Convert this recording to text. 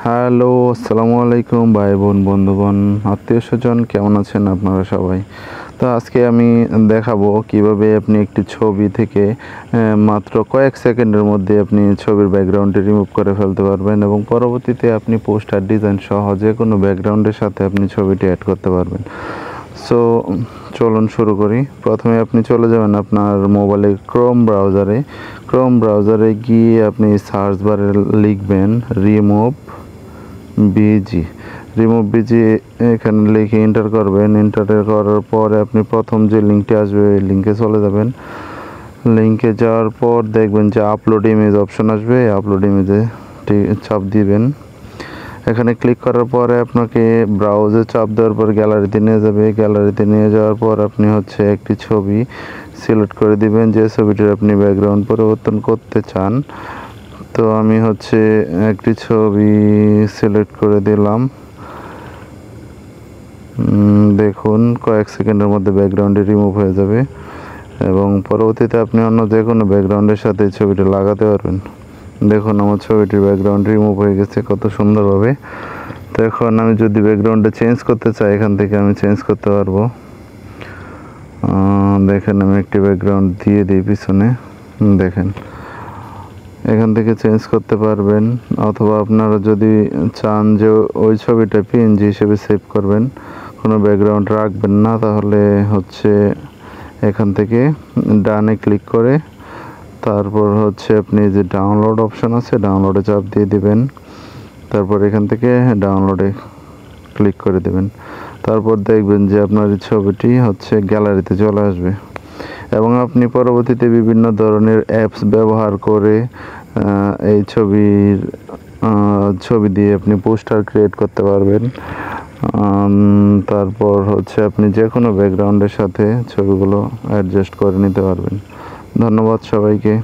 Hello, আসসালামু আলাইকুম ভাই বোন, বন্ধুগণ, আত্মীয় স্বজন, কেমন আছেন আপনারা সবাই? তো আজকে আমি দেখাবো কিভাবে আপনি একটি ছবি থেকে মাত্র কয়েক সেকেন্ডের মধ্যে আপনি ছবির ব্যাকগ্রাউন্ডটি রিমুভ করে ফেলতে পারবেন এবং পরবর্তীতে আপনি পোস্টার ডিজাইন সহ যে কোনো ব্যাকগ্রাউন্ডের সাথে আপনি ছবিটি অ্যাড করতে পারবেন। সো চলুন শুরু করি। প্রথমে আপনি চলে যাবেন আপনার মোবাইলে ক্রোম ব্রাউজারে গিয়ে আপনি সার্চ বারে লিখবেন রিমুভ বিজি এখানে লিখে এন্টার করবেন। এন্টার করার পরে আপনি প্রথম যে লিঙ্কটি আসবে ওই লিঙ্কে চলে যাবেন। লিঙ্কে যাওয়ার পর দেখবেন যে আপলোড ইমেজ অপশন আসবে, আপলোড ইমেজে চাপ দিবেন। এখানে ক্লিক করার পরে আপনাকে ব্রাউজে চাপ দেওয়ার পর গ্যালারিতে নিয়ে যাবে। গ্যালারিতে নিয়ে যাওয়ার পর আপনি একটি ছবি সিলেক্ট করে দিবেন যে ছবিটির আপনি ব্যাকগ্রাউন্ড পরিবর্তন করতে চান। তো আমি একটি ছবি সিলেক্ট করে দিলাম। দেখুন কয়েক সেকেন্ডের মধ্যে ব্যাকগ্রাউন্ডে রিমুভ হয়ে যাবে এবং পরবর্তীতে আপনি অন্য যে কোনো ব্যাকগ্রাউন্ডের সাথে ছবিটি লাগাতে পারবেন। দেখুন আমার ছবিটির ব্যাকগ্রাউন্ড রিমুভ হয়ে গেছে কত সুন্দরভাবে। তো এখন আমি যদি ব্যাকগ্রাউন্ডটা চেঞ্জ করতে চাই এখান থেকে আমি চেঞ্জ করতে পারবো। দেখেন আমি একটি ব্যাকগ্রাউন্ড দিয়ে দিই পিছনে, দেখেন এখান থেকে চেঞ্জ করতে পারবেন। অথবা আপনারা যদি চান যে ওই ছবিটা পিএনজি হিসেবে সেভ করবেন, কোনো ব্যাকগ্রাউন্ড রাখবেন না, তাহলে এখান থেকে ডানে ক্লিক করে তারপর আপনি যে ডাউনলোড অপশন আছে ডাউনলোডে চাপ দিয়ে দিবেন। তারপর এখান থেকে ডাউনলোডে ক্লিক করে দেবেন। তারপর দেখবেন যে আপনার এই ছবিটি গ্যালারিতে চলে আসবে এবং আপনি পরবর্তীতে বিভিন্ন ধরনের অ্যাপস ব্যবহার করে এই ছবি দিয়ে আপনি পোস্টার ক্রিয়েট করতে পারবেন। তারপর আপনি যে কোনো ব্যাকগ্রাউন্ডের সাথে ছবিগুলো অ্যাডজাস্ট করে নিতে পারবেন। ধন্যবাদ সবাইকে।